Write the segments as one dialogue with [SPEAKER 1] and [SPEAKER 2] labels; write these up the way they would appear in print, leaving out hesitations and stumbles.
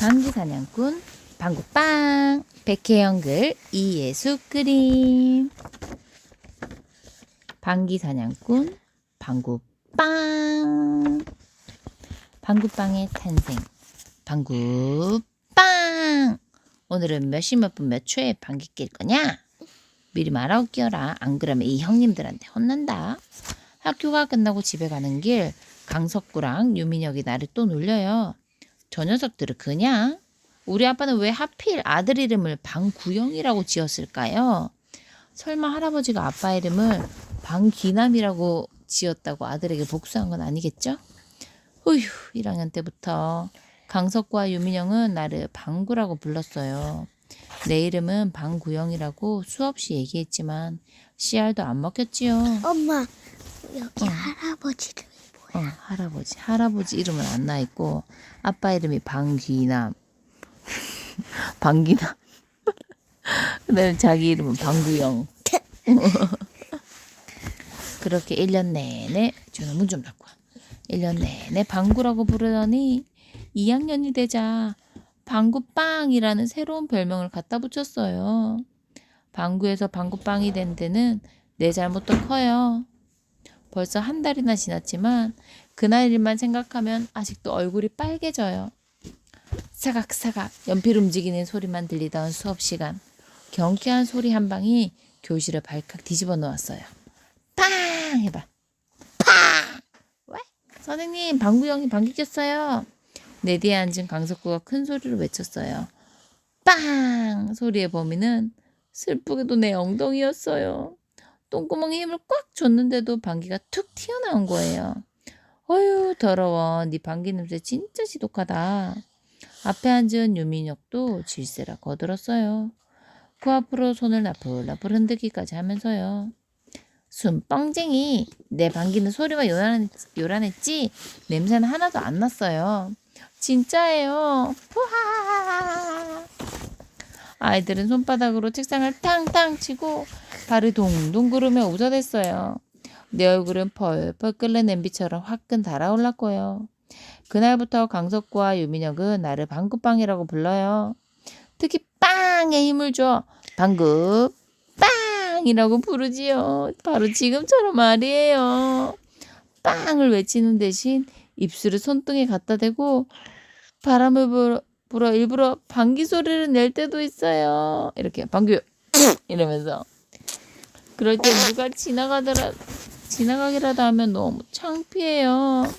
[SPEAKER 1] 방귀 사냥꾼 방구빵 백혜영 글 이예수 그림. 방귀 사냥꾼 방구빵. 방구빵의 탄생. 방구빵. 오늘은 몇 시 몇 분 몇 초에 방귀 낄 거냐? 미리 말하고 끼워라. 안 그러면 이 형님들한테 혼난다. 학교가 끝나고 집에 가는 길 강석구랑 유민혁이 나를 또 놀려요. 저 녀석들은 그냥 우리 아빠는 왜 하필 아들 이름을 방구영이라고 지었을까요? 설마 할아버지가 아빠 이름을 방귀남이라고 지었다고 아들에게 복수한 건 아니겠죠? 후휴, 1학년 때부터 강석구와 유민영은 나를 방구라고 불렀어요. 내 이름은 방구영이라고 수없이 얘기했지만 씨알도 안 먹혔지요.
[SPEAKER 2] 엄마, 여기 할아버지 이름이 뭐야?
[SPEAKER 1] 할아버지 이름은 안 나있고 아빠 이름이 방귀남. 방귀남. 그다음에 자기 이름은 방구영. 그렇게 1년 내내 저는 문 좀 닫고 1년 내내 방구라고 부르더니 2학년이 되자 방구빵이라는 새로운 별명을 갖다 붙였어요. 방구에서 방구빵이 된 데는 내 잘못도 커요. 벌써 한 달이나 지났지만 그날 일만 생각하면 아직도 얼굴이 빨개져요. 사각사각 연필 움직이는 소리만 들리던 수업 시간, 경쾌한 소리 한 방이 교실을 발칵 뒤집어 놓았어요. 팡! 해봐. 팡! 왜? 선생님, 방구형이 방귀 꼈어요. 내 뒤에 앉은 강석구가 큰 소리로 외쳤어요. 빵! 소리의 범인은 슬프게도 내 엉덩이였어요. 똥구멍에 힘을 꽉 줬는데도 방귀가 툭 튀어나온 거예요. 어휴, 더러워. 네 방귀 냄새 진짜 지독하다. 앞에 앉은 유민혁도 질세라 거들었어요. 그 앞으로 손을 나풀나풀 흔들기까지 하면서요. 순뻥쟁이, 내 방귀는 소리가 요란했지 냄새는 하나도 안 났어요. 진짜예요. 후하하하하. 아이들은 손바닥으로 책상을 탕탕 치고 발을 동동 구르며 웃어댔어요. 내 얼굴은 펄펄 끓는 냄비처럼 화끈 달아올랐고요. 그날부터 강석구와 유민혁은 나를 방구빵이라고 불러요. 특히 빵에 힘을 줘 방구빵이라고 부르지요. 바로 지금처럼 말이에요. 빵을 외치는 대신 입술을 손등에 갖다 대고 바람을 불어 일부러 방귀 소리를 낼 때도 있어요. 이렇게 방귀 이러면서. 그럴 때 누가 지나가기라도 하면 너무 창피해요.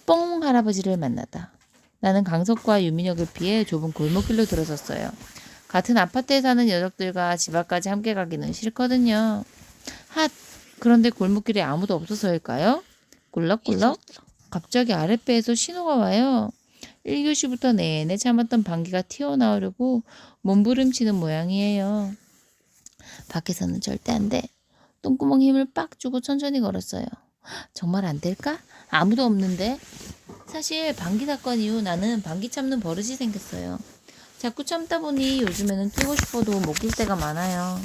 [SPEAKER 1] 뽕 할아버지를 만나다. 나는 강석과 유민혁을 피해 좁은 골목길로 들어섰어요. 같은 아파트에 사는 녀석들과 집 앞까지 함께 가기는 싫거든요. 그런데 골목길에 아무도 없어서일까요? 꿀럭꿀럭 갑자기 아랫배에서 신호가 와요. 1교시부터 내내 참았던 방귀가 튀어나오려고 몸부림치는 모양이에요. 밖에서는 절대 안 돼. 똥구멍 힘을 빡 주고 천천히 걸었어요. 정말 안 될까? 아무도 없는데. 사실 방귀 사건 이후 나는 방귀 참는 버릇이 생겼어요. 자꾸 참다 보니 요즘에는 끼고 싶어도 못 낄 때가 많아요.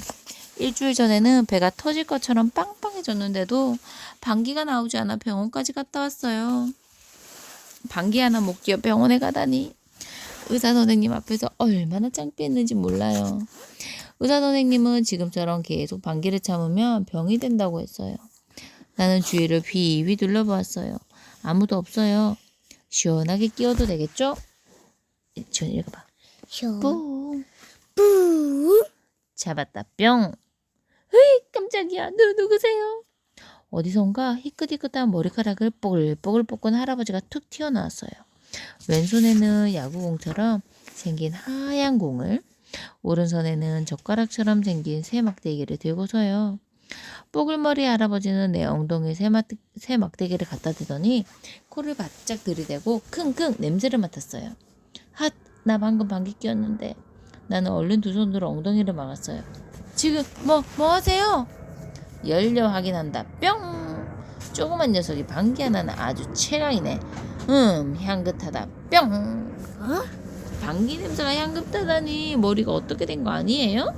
[SPEAKER 1] 일주일 전에는 배가 터질 것처럼 빵빵해졌는데도 방귀가 나오지 않아 병원까지 갔다 왔어요. 방귀 하나 못 끼어 병원에 가다니. 의사 선생님 앞에서 얼마나 창피했는지 몰라요. 의사 선생님은 지금처럼 계속 방귀를 참으면 병이 된다고 했어요. 나는 주위를 휘휘 둘러보았어요. 아무도 없어요. 시원하게 끼워도 되겠죠? 지원 읽어봐. 뿌. 잡았다 뿅. 으이, 깜짝이야. 누구세요? 어디선가 희끗희끗한 머리카락을 뽀글뽀글 뽑은 할아버지가 툭 튀어나왔어요. 왼손에는 야구공처럼 생긴 하얀 공을, 오른손에는 젓가락처럼 생긴 새 막대기를 들고서요. 뽀글머리 할아버지는 내 엉덩이에 새 막대기를 갖다 대더니 코를 바짝 들이대고 킁킁 냄새를 맡았어요. 나 방금 방귀 뀌었는데. 나는 얼른 두 손으로 엉덩이를 막았어요. 지금 뭐 하세요? 열려 확인한다. 뿅! 조그만 녀석이 방귀 하나는 아주 최강이네. 향긋하다. 뿅! 방귀 냄새가 향긋하다니 머리가 어떻게 된 거 아니에요?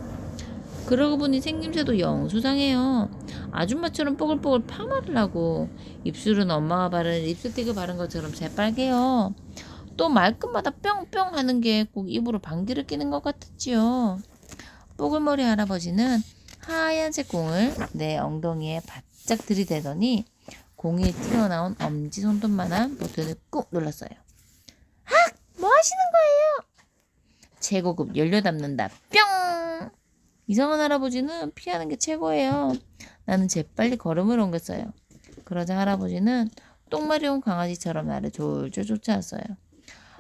[SPEAKER 1] 그러고 보니 생김새도 영 수상해요. 아줌마처럼 뽀글뽀글 파마를 하고 입술은 엄마가 바른 립스틱을 바른 것처럼 새빨개요. 또 말끝마다 뿅뿅 하는 게 꼭 입으로 방귀를 뀌는 것 같았지요. 뽀글머리 할아버지는 하얀색 공을 내 엉덩이에 바짝 들이대더니 공이 튀어나온 엄지손톱만한 버튼을 꾹 눌렀어요. 학! 뭐 하시는 거예요? 최고급 연료 담는다. 뿅! 이상한 할아버지는 피하는 게 최고예요. 나는 재빨리 걸음을 옮겼어요. 그러자 할아버지는 똥마리 온 강아지처럼 나를 졸졸 쫓아왔어요.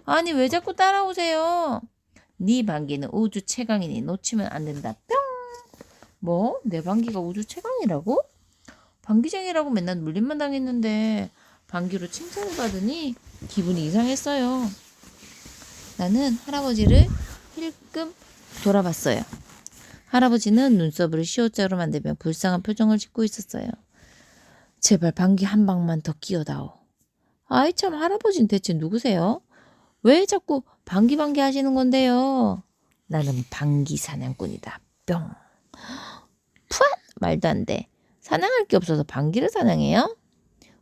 [SPEAKER 1] 아니 왜 자꾸 따라오세요? 네 방귀는 우주 최강이니 놓치면 안 된다. 뿅! 뭐? 내 방귀가 우주 최강이라고? 방귀쟁이라고 맨날 물림만 당했는데 방귀로 칭찬을 받으니 기분이 이상했어요. 나는 할아버지를 힐끔 돌아봤어요. 할아버지는 눈썹을 시옷자로 만들며 불쌍한 표정을 짓고 있었어요. 제발 방귀 한 방만 더 끼워다오. 아이 참 할아버지는 대체 누구세요? 왜 자꾸 방귀 하시는 건데요? 나는 방귀 사냥꾼이다. 뿅. 푸앗! 말도 안 돼. 사냥할 게 없어서 방귀를 사냥해요?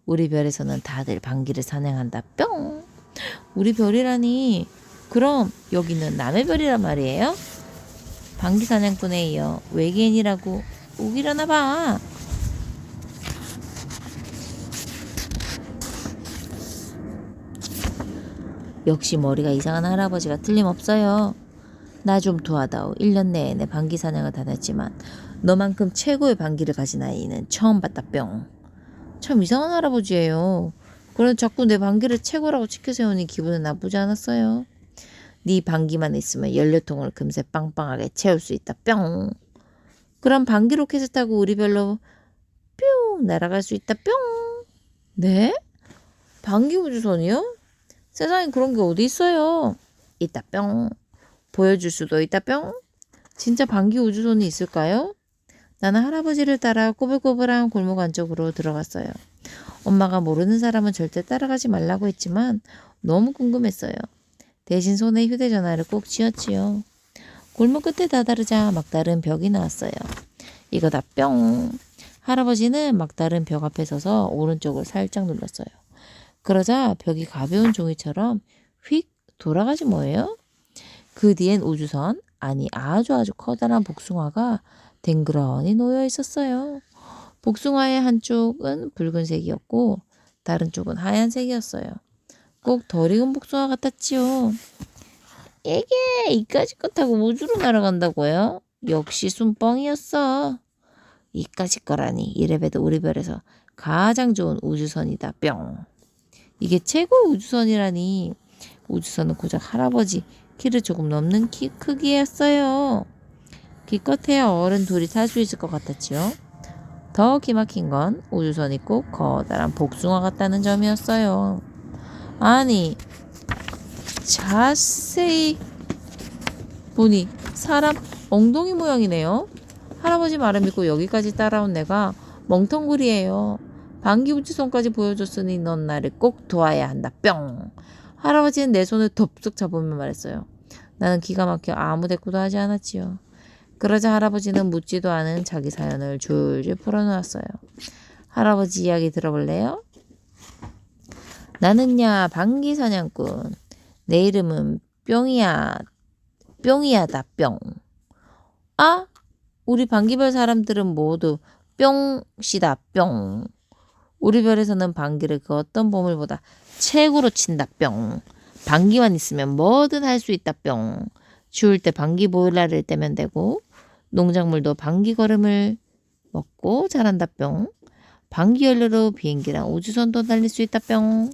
[SPEAKER 1] 우리 별에서는 다들 방귀를 사냥한다. 뿅. 우리 별이라니. 그럼 여기는 남의 별이란 말이에요? 방귀 사냥꾼에 이어 외계인이라고 우기려나 봐. 역시 머리가 이상한 할아버지가 틀림없어요. 나 좀 도와다오. 1년 내내 방귀 사냥을 다녔지만 너만큼 최고의 방귀를 가진 아이는 처음 봤다. 뿅. 참 이상한 할아버지예요. 그래도 자꾸 내 방귀를 최고라고 치켜세우니 기분은 나쁘지 않았어요. 네 방귀만 있으면 연료통을 금세 빵빵하게 채울 수 있다. 뿅. 그럼 방귀 로켓을 타고 우리 별로 뿅 날아갈 수 있다. 뿅. 네? 방귀 우주선이요? 세상에 그런 게 어디 있어요? 있다. 뿅. 보여줄 수도 있다. 뿅. 진짜 방귀 우주선이 있을까요? 나는 할아버지를 따라 꼬불꼬불한 골목 안쪽으로 들어갔어요. 엄마가 모르는 사람은 절대 따라가지 말라고 했지만 너무 궁금했어요. 대신 손에 휴대전화를 꼭 쥐었지요. 골목 끝에 다다르자 막다른 벽이 나왔어요. 이거다. 뿅. 할아버지는 막다른 벽 앞에 서서 오른쪽을 살짝 눌렀어요. 그러자 벽이 가벼운 종이처럼 휙 돌아가지 뭐예요? 그 뒤엔 우주선, 아니 아주 커다란 복숭아가 댕그러니 놓여 있었어요. 복숭아의 한쪽은 붉은색이었고 다른 쪽은 하얀색이었어요. 꼭 덜 익은 복숭아 같았지요. 이게 이까짓 것 타고 우주로 날아간다고요? 역시 순뻥이었어. 이까짓 거라니. 이래봬도 우리 별에서 가장 좋은 우주선이다. 뿅. 이게 최고 우주선이라니. 우주선은 고작 할아버지 키를 조금 넘는 키 크기였어요. 기껏해야 어른 둘이 탈 수 있을 것 같았지요. 더 기막힌 건 우주선이 꼭 커다란 복숭아 같다는 점이었어요. 아니 자세히 보니 사람 엉덩이 모양이네요. 할아버지 말을 믿고 여기까지 따라온 내가 멍텅구리예요. 방귀 우주선까지 보여줬으니 넌 나를 꼭 도와야 한다. 뿅. 할아버지는 내 손을 덥석 잡으며 말했어요. 나는 기가 막혀 아무 대꾸도 하지 않았지요. 그러자 할아버지는 묻지도 않은 자기 사연을 줄줄 풀어놓았어요. 할아버지 이야기 들어볼래요? 나는야 방귀 사냥꾼. 내 이름은 뿅이야. 뿅이야다. 뿅. 아? 우리 방귀별 사람들은 모두 뿅시다. 뿅. 우리 별에서는 방귀를 그 어떤 보물보다 최고로 친다. 뿅. 방귀만 있으면 뭐든 할 수 있다. 뿅. 추울 때 방귀 보일러를 떼면 되고 농작물도 방귀 거름을 먹고 자란다. 뿅. 방귀 연료로 비행기랑 우주선도 달릴 수 있다. 뿅.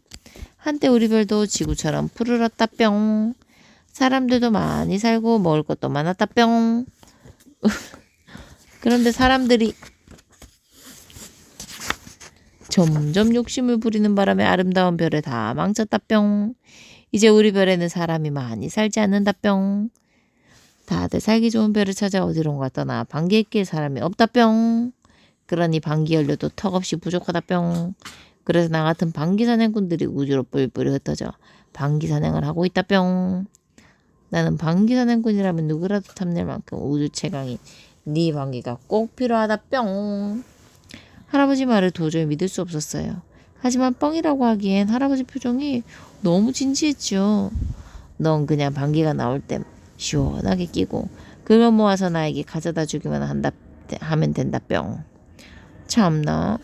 [SPEAKER 1] 한때 우리 별도 지구처럼 푸르렀다. 뿅. 사람들도 많이 살고 먹을 것도 많았다. 뿅. 그런데 사람들이 점점 욕심을 부리는 바람에 아름다운 별을 다 망쳤다. 뿅. 이제 우리 별에는 사람이 많이 살지 않는다. 뿅. 다들 살기 좋은 별을 찾아 어디론가 떠나 방귀에 낄 사람이 없다. 뿅. 그러니 방귀 연료도 턱없이 부족하다. 뿅. 그래서 나 같은 방귀 사냥꾼들이 우주로 뿔뿔이 흩어져 방귀 사냥을 하고 있다. 뿅. 나는 방귀 사냥꾼이라면 누구라도 탐낼 만큼 우주 최강인 네 방귀가 꼭 필요하다. 뿅. 할아버지 말을 도저히 믿을 수 없었어요. 하지만 뻥이라고 하기엔 할아버지 표정이 너무 진지했죠. 넌 그냥 방귀가 나올 때 시원하게 끼고 그걸 모아서 나에게 가져다 주기만 하면 된다 뿅. 참나.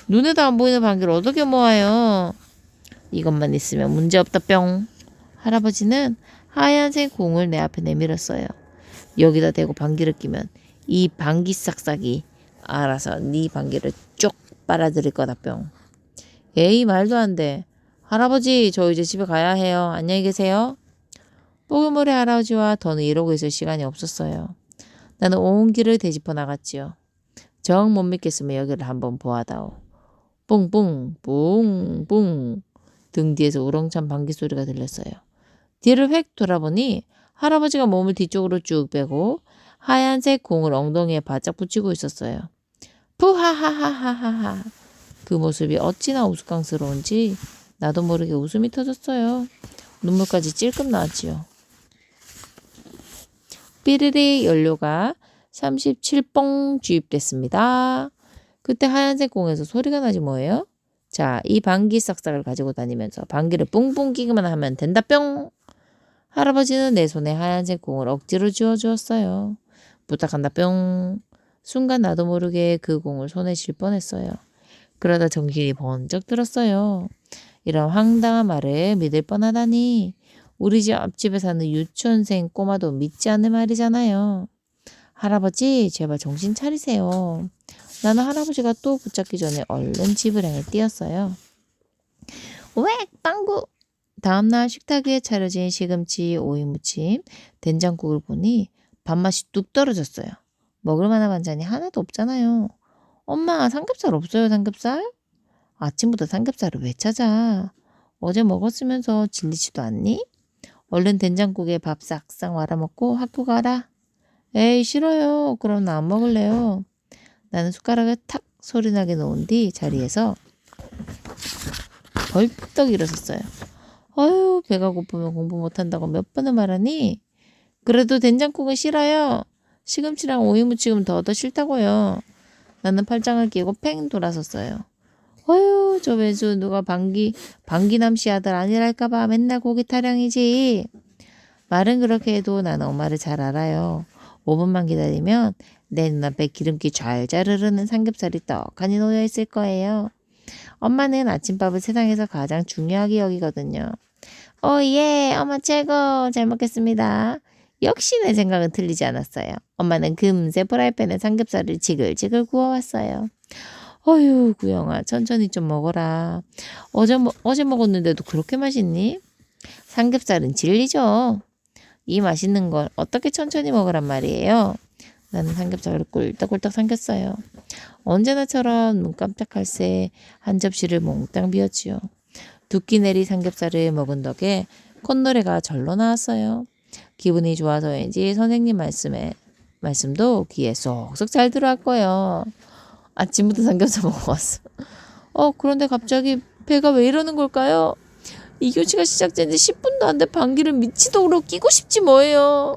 [SPEAKER 1] 눈에도 안 보이는 방귀를 어떻게 모아요? 이것만 있으면 문제없다 뿅. 할아버지는 하얀색 공을 내 앞에 내밀었어요. 여기다 대고 방귀를 끼면 이 방귀 싹싹이 알아서 네 방귀를 쭉 빨아들일 거다 뿅. 에이 말도 안 돼. 할아버지 저 이제 집에 가야 해요. 안녕히 계세요. 뽀글머리 할아버지와 더는 이러고 있을 시간이 없었어요. 나는 온 길을 되짚어 나갔지요. 정 못 믿겠으면 여기를 한번 보아다오. 뿡뿡 뿡뿡 등 뒤에서 우렁찬 방귀 소리가 들렸어요. 뒤를 획 돌아보니 할아버지가 몸을 뒤쪽으로 쭉 빼고 하얀색 공을 엉덩이에 바짝 붙이고 있었어요. 푸하하하하하하. 그 모습이 어찌나 우스꽝스러운지 나도 모르게 웃음이 터졌어요. 눈물까지 찔끔 나왔지요. 삐리리 연료가 37뽕 주입됐습니다. 그때 하얀색 공에서 소리가 나지 뭐예요? 자, 이 방귀 싹싹을 가지고 다니면서 방귀를 뿡뿡 끼기만 하면 된다 뿅. 할아버지는 내 손에 하얀색 공을 억지로 쥐어주었어요. 부탁한다 뿅. 순간 나도 모르게 그 공을 손에 쥘 뻔했어요. 그러다 정신이 번쩍 들었어요. 이런 황당한 말을 믿을 뻔하다니. 우리 집 앞집에 사는 유치원생 꼬마도 믿지 않는 말이잖아요. 할아버지 제발 정신 차리세요. 나는 할아버지가 또 붙잡기 전에 얼른 집을 향해 뛰었어요. 웩 빵구. 다음날 식탁 위에 차려진 시금치, 오이무침, 된장국을 보니 밥맛이 뚝 떨어졌어요. 먹을 만한 반찬이 하나도 없잖아요. 엄마 삼겹살 없어요 삼겹살? 아침부터 삼겹살을 왜 찾아? 어제 먹었으면서 질리지도 않니? 얼른 된장국에 밥 싹싹 말아먹고 학교 가라. 에이 싫어요. 그럼 나 안 먹을래요. 나는 숟가락을 탁 소리나게 놓은 뒤 자리에서 벌떡 일어섰어요. 어휴 배가 고프면 공부 못한다고 몇 번을 말하니? 그래도 된장국은 싫어요. 시금치랑 오이무침은 더 싫다고요. 나는 팔짱을 끼고 팽 돌아섰어요. 어휴 저 왼수 누가 방귀남씨 아들 아니랄까봐 맨날 고기 타령이지. 말은 그렇게 해도 나는 엄마를 잘 알아요. 5분만 기다리면 내 눈앞에 기름기 좔좔 흐르는 삼겹살이 떡하니 놓여 있을 거예요. 엄마는 아침밥을 세상에서 가장 중요하게 여기거든요. 예, 엄마 최고. 잘 먹겠습니다. 역시 내 생각은 틀리지 않았어요. 엄마는 금세 프라이팬에 삼겹살을 지글지글 구워왔어요. 어휴 구영아 천천히 좀 먹어라. 어제 먹었는데도 그렇게 맛있니? 삼겹살은 진리죠. 이 맛있는 걸 어떻게 천천히 먹으란 말이에요. 나는 삼겹살을 꿀떡꿀떡 삼켰어요. 언제나처럼 눈 깜짝할 새 한 접시를 몽땅 비웠지요. 두 끼 내리 삼겹살을 먹은 덕에 콧노래가 절로 나왔어요. 기분이 좋아서인지 선생님 말씀도 귀에 쏙쏙 잘 들어왔고요. 아침부터 삼겹살 먹어왔어. 그런데 갑자기 배가 왜 이러는 걸까요? 2교시가 시작된 지 10분도 안 돼 방귀를 미치도록 끼고 싶지 뭐예요.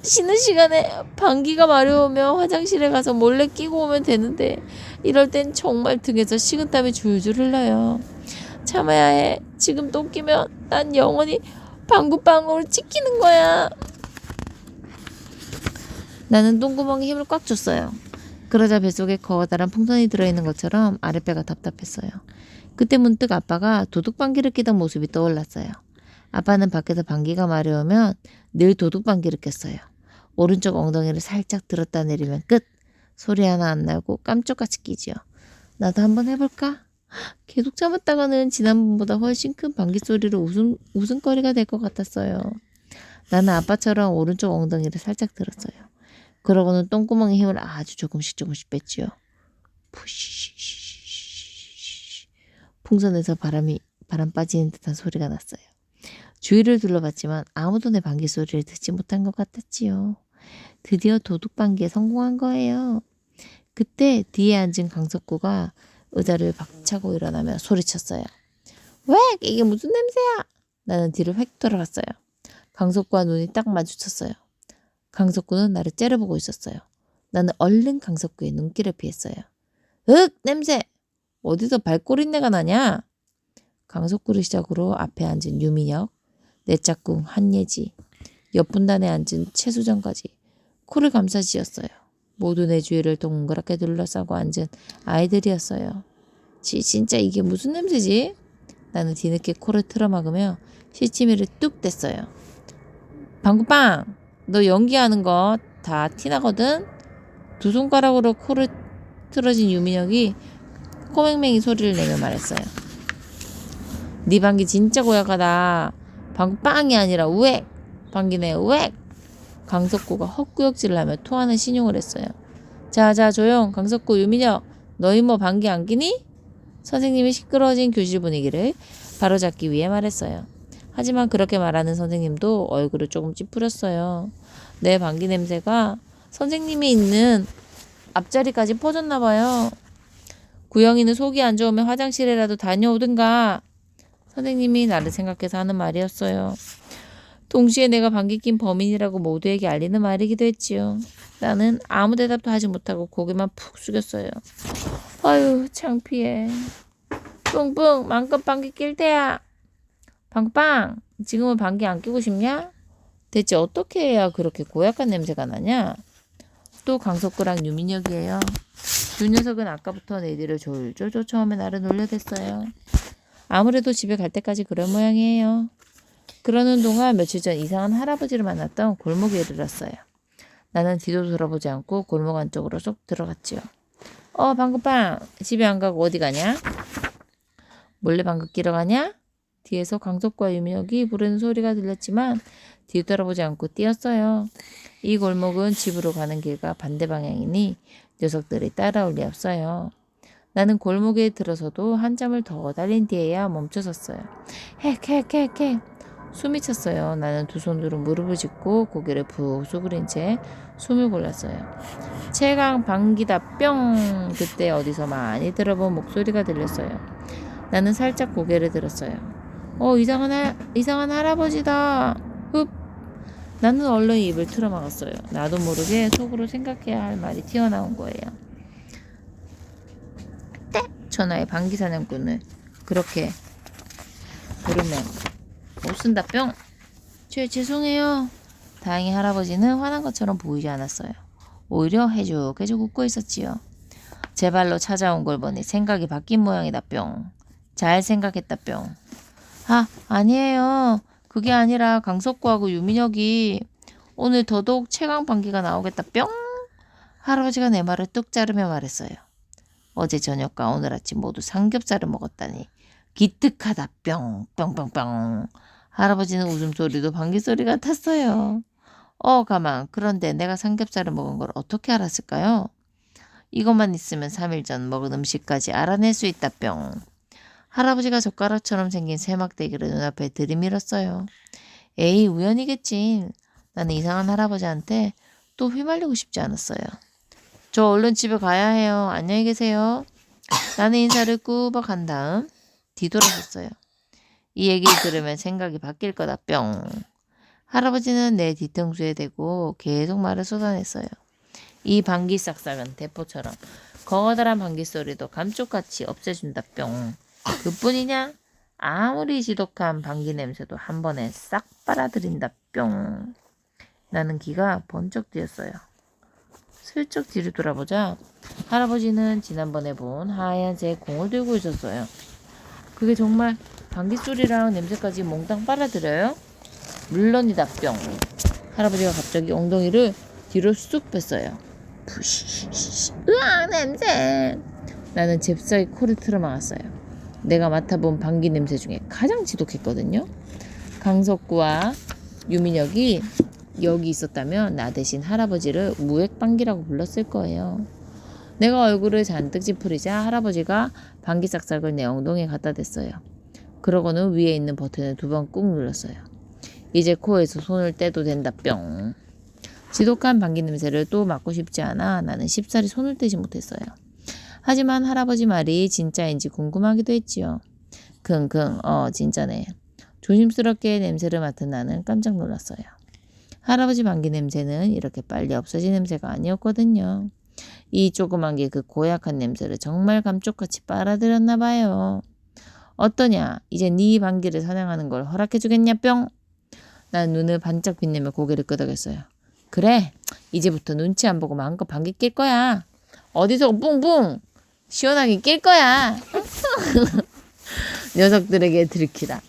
[SPEAKER 1] 쉬는 시간에 방귀가 마려우면 화장실에 가서 몰래 끼고 오면 되는데 이럴 땐 정말 등에서 식은땀이 줄줄 흘러요. 참아야 해. 지금 또 끼면 난 영원히 방구방구를 찍히는 거야. 나는 똥구멍에 힘을 꽉 줬어요. 그러자 뱃속에 커다란 풍선이 들어있는 것처럼 아랫배가 답답했어요. 그때 문득 아빠가 도둑방귀를 끼던 모습이 떠올랐어요. 아빠는 밖에서 방귀가 마려우면 늘 도둑방귀를 꼈어요. 오른쪽 엉덩이를 살짝 들었다 내리면 끝. 소리 하나 안 나고 깜짝같이 끼지요. 나도 한번 해볼까? 계속 참았다가는 지난번보다 훨씬 큰 방귀 소리로 웃음거리가 될 것 같았어요. 나는 아빠처럼 오른쪽 엉덩이를 살짝 들었어요. 그러고는 똥구멍에 힘을 아주 조금씩 뺐지요. 푸시시시시시. 풍선에서 바람 빠지는 듯한 소리가 났어요. 주위를 둘러봤지만 아무도 내 방귀 소리를 듣지 못한 것 같았지요. 드디어 도둑방귀에 성공한 거예요. 그때 뒤에 앉은 강석구가 의자를 박차고 일어나며 소리쳤어요. 왜? 이게 무슨 냄새야? 나는 뒤를 획 돌아갔어요. 강석구와 눈이 딱 마주쳤어요. 강석구는 나를 째려보고 있었어요. 나는 얼른 강석구의 눈길을 피했어요. 냄새! 어디서 발꼬린내가 나냐? 강석구를 시작으로 앞에 앉은 유민혁, 내 짝꿍 한예지, 옆 분단에 앉은 최수정까지 코를 감싸지었어요. 모두 내 주위를 동그랗게 둘러싸고 앉은 아이들이었어요. 진짜 이게 무슨 냄새지? 나는 뒤늦게 코를 틀어막으며 시치미를 뚝 뗐어요. 방구빵! 너 연기하는 거 다 티나거든? 두 손가락으로 코를 틀어진 유민혁이 코맹맹이 소리를 내며 말했어요. 네 방귀 진짜 고약하다. 방구빵이 아니라 우액! 방귀네 우액! 강석구가 헛구역질을 하며 토하는 신용을 했어요. 자 조용. 강석구 유민혁 너희 뭐 방귀 안 끼니? 선생님이 시끄러워진 교실 분위기를 바로잡기 위해 말했어요. 하지만 그렇게 말하는 선생님도 얼굴을 조금 찌푸렸어요. 내 방귀 냄새가 선생님이 있는 앞자리까지 퍼졌나 봐요. 구영이는 속이 안 좋으면 화장실이라도 다녀오든가. 선생님이 나를 생각해서 하는 말이었어요. 동시에 내가 방귀 낀 범인이라고 모두에게 알리는 말이기도 했지요. 나는 아무 대답도 하지 못하고 고개만 푹 숙였어요. 아유 창피해. 뿡뿡 마음껏 방귀 낄 때야. 방빵 지금은 방귀 안 끼고 싶냐? 대체 어떻게 해야 그렇게 고약한 냄새가 나냐? 또 강석구랑 유민혁이에요. 두 녀석은 아까부터 내 뒤를 졸졸 쫓아오며 나를 놀려댔어요. 아무래도 집에 갈 때까지 그럴 모양이에요. 그러는 동안 며칠 전 이상한 할아버지를 만났던 골목에 이르렀어요. 나는 뒤도 돌아보지 않고 골목 안쪽으로 쏙 들어갔지요. 방구빵 집에 안 가고 어디 가냐? 몰래 방귀 끼러 가냐? 뒤에서 강석과 유민혁이 부르는 소리가 들렸지만 뒤돌아보지 않고 뛰었어요. 이 골목은 집으로 가는 길과 반대 방향이니 녀석들이 따라올 리 없어요. 나는 골목에 들어서도 한참을 더 달린 뒤에야 멈춰섰어요. 헥 숨이 찼어요. 나는 두 손으로 무릎을 짚고 고개를 푹 수그린 채 숨을 골랐어요. 최강 방귀다 뿅. 그때 어디서 많이 들어본 목소리가 들렸어요. 나는 살짝 고개를 들었어요. 이상한 할아버지다. 흡. 나는 얼른 입을 틀어막았어요. 나도 모르게 속으로 생각해야 할 말이 튀어나온 거예요. 전화의 방귀 사냥꾼을 그렇게 부르면 못 쓴다 뿅. 죄송해요. 다행히 할아버지는 화난 것처럼 보이지 않았어요. 오히려 해죽 웃고 있었지요. 제 발로 찾아온 걸 보니 생각이 바뀐 모양이다 뿅. 잘 생각했다 뿅. 아니에요. 그게 아니라 강석구하고 유민혁이 오늘 더더욱 최강 방귀가 나오겠다 뿅. 할아버지가 내 말을 뚝 자르며 말했어요. 어제 저녁과 오늘 아침 모두 삼겹살을 먹었다니 기특하다 뿅. 뿅뿅뿅. 할아버지는 웃음소리도 방귀소리 같았어요. 가만. 그런데 내가 삼겹살을 먹은 걸 어떻게 알았을까요? 이것만 있으면 3일 전 먹은 음식까지 알아낼 수 있다 뿅. 할아버지가 젓가락처럼 생긴 세막대기를 눈앞에 들이밀었어요. 에이 우연이겠지. 나는 이상한 할아버지한테 또 휘말리고 싶지 않았어요. 저 얼른 집에 가야 해요. 안녕히 계세요. 나는 인사를 꾸벅 한 다음 뒤돌아섰어요. 이 얘기를 들으면 생각이 바뀔 거다 뿅. 할아버지는 내 뒤통수에 대고 계속 말을 쏟아냈어요. 이 방귀 싹싹은 대포처럼 거다란 방귀 소리도 감쪽같이 없애준다 뿅. 그뿐이냐? 아무리 지독한 방귀 냄새도 한 번에 싹 빨아들인다 뿅. 나는 기가 번쩍 뛰었어요. 슬쩍 뒤를 돌아보자 할아버지는 지난번에 본 하얀색 공을 들고 있었어요. 그게 정말 방귀 소리랑 냄새까지 몽땅 빨아들여요? 물론이다 뿅. 할아버지가 갑자기 엉덩이를 뒤로 쑥 뺐어요. 푸시시시. 으악 냄새. 나는 잽싸게 코를 틀어막았어요. 내가 맡아본 방귀 냄새 중에 가장 지독했거든요. 강석구와 유민혁이 여기 있었다면 나 대신 할아버지를 무액방귀라고 불렀을 거예요. 내가 얼굴을 잔뜩 찌푸리자 할아버지가 방귀 싹싹을 내 엉덩이에 갖다 댔어요. 그러고는 위에 있는 버튼을 2번 꾹 눌렀어요. 이제 코에서 손을 떼도 된다 뿅. 지독한 방귀 냄새를 또 맡고 싶지 않아 나는 쉽사리 손을 떼지 못했어요. 하지만 할아버지 말이 진짜인지 궁금하기도 했지요. 킁킁 진짜네. 조심스럽게 냄새를 맡은 나는 깜짝 놀랐어요. 할아버지 방귀 냄새는 이렇게 빨리 없어진 냄새가 아니었거든요. 이 조그만 게 그 고약한 냄새를 정말 감쪽같이 빨아들였나 봐요. 어떠냐? 이제 네 방귀를 사냥하는 걸 허락해주겠냐 뿅? 난 눈을 반짝 빛내며 고개를 끄덕였어요. 그래, 이제부터 눈치 안 보고 마음껏 방귀 낄 거야. 어디서 뿡뿡 시원하게 낄 거야. 녀석들에게 들키다.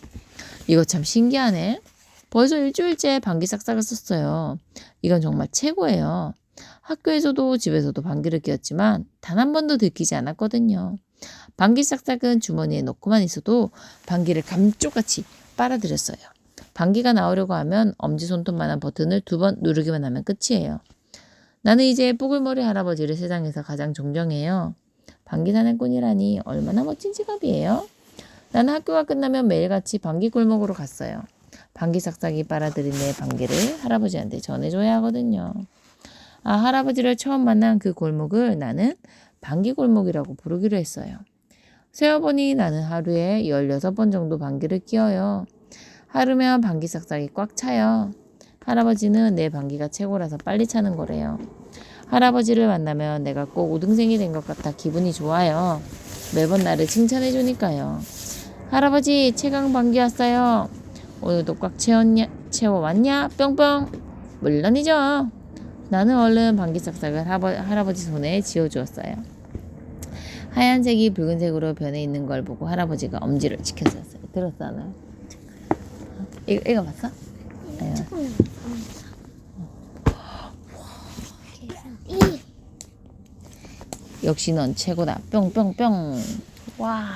[SPEAKER 1] 이거 참 신기하네. 벌써 일주일째 방귀 싹싹을 썼어요. 이건 정말 최고예요. 학교에서도 집에서도 방귀를 뀌었지만 단 한 번도 들키지 않았거든요. 방귀 싹싹은 주머니에 넣고만 있어도 방귀를 감쪽같이 빨아들였어요. 방귀가 나오려고 하면 엄지손톱만한 버튼을 2번 누르기만 하면 끝이에요. 나는 이제 뽀글머리 할아버지를 세상에서 가장 존경해요. 방귀 사냥꾼이라니 얼마나 멋진 직업이에요. 나는 학교가 끝나면 매일같이 방귀 골목으로 갔어요. 방귀 싹싹이 빨아들인 내 방귀를 할아버지한테 전해줘야 하거든요. 할아버지를 처음 만난 그 골목을 나는 방귀 골목이라고 부르기로 했어요. 세어보니 나는 하루에 16번 정도 방귀를 뀌어요. 하루면 방귀 싹싹이 꽉 차요. 할아버지는 내 방귀가 최고라서 빨리 차는 거래요. 할아버지를 만나면 내가 꼭 우등생이 된 것 같아 기분이 좋아요. 매번 나를 칭찬해 주니까요. 할아버지 최강 방귀 왔어요. 오늘도 꽉 채워왔냐? 뿅뿅. 물론이죠. 나는 얼른 방귀 싹싹을 할아버지 손에 쥐어주었어요. 하얀색이 붉은색으로 변해 있는 걸 보고 할아버지가 엄지를 지켜주었어요. 들었잖아요. 이거 봤어?
[SPEAKER 2] 조금
[SPEAKER 1] 역시 넌 최고다. 뿅뿅뿅. 와.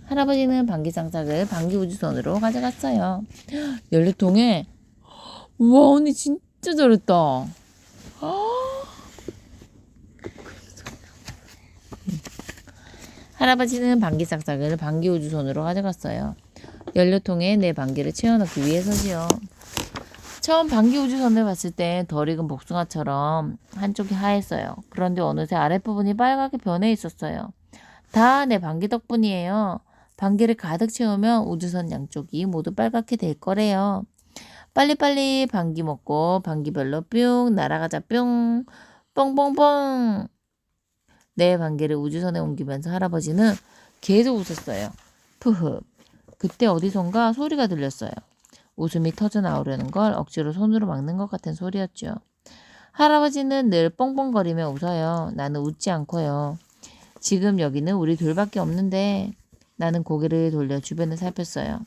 [SPEAKER 1] 할아버지는 방귀 싹싹을 방귀 우주선으로 가져갔어요. 연료통에 우와 언니 진짜 잘했다. 할아버지는 방귀 싹싹을 방귀 우주선으로 가져갔어요. 연료통에 내 방귀를 채워넣기 위해서지요. 처음 방귀 우주선을 봤을 때 덜 익은 복숭아처럼 한쪽이 하였어요. 그런데 어느새 아랫부분이 빨갛게 변해 있었어요. 다 내 방귀 덕분이에요. 방귀를 가득 채우면 우주선 양쪽이 모두 빨갛게 될 거래요. 빨리빨리 방귀 먹고 방귀별로 뿅 날아가자 뿅 뽕뽕뽕. 내 방귀를 우주선에 옮기면서 할아버지는 계속 웃었어요. 푸흡. 그때 어디선가 소리가 들렸어요. 웃음이 터져 나오려는 걸 억지로 손으로 막는 것 같은 소리였죠. 할아버지는 늘 뻥뻥거리며 웃어요. 나는 웃지 않고요. 지금 여기는 우리 둘밖에 없는데 나는 고개를 돌려 주변을 살폈어요.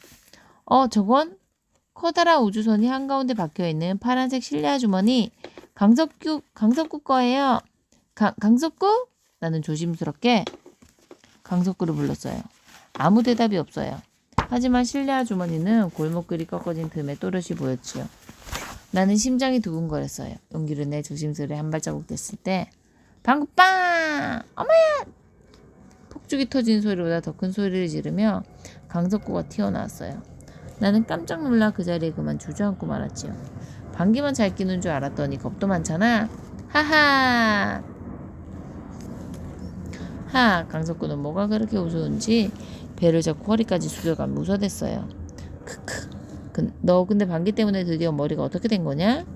[SPEAKER 1] 저건? 커다란 우주선이 한가운데 박혀있는 파란색 실내 주머니 강석구 거예요. 강석구? 나는 조심스럽게 강석구를 불렀어요. 아무 대답이 없어요. 하지만 실내 주머니는 골목길이 꺾어진 틈에 또렷이 보였지요. 나는 심장이 두근거렸어요. 용기를 내 조심스레 한 발자국 뗐을 때 방구빵! 어머야! 폭죽이 터진 소리보다 더 큰 소리를 지르며 강석구가 튀어나왔어요. 나는 깜짝 놀라 그 자리에 그만 주저앉고 말았지요. 방귀만 잘 끼는 줄 알았더니 겁도 많잖아. 하하! 강석구는 뭐가 그렇게 우스운지 배를 잡고 허리까지 숙여가며 웃어댔어요. 크크. 너 근데 방귀 때문에 드디어 머리가 어떻게 된 거냐?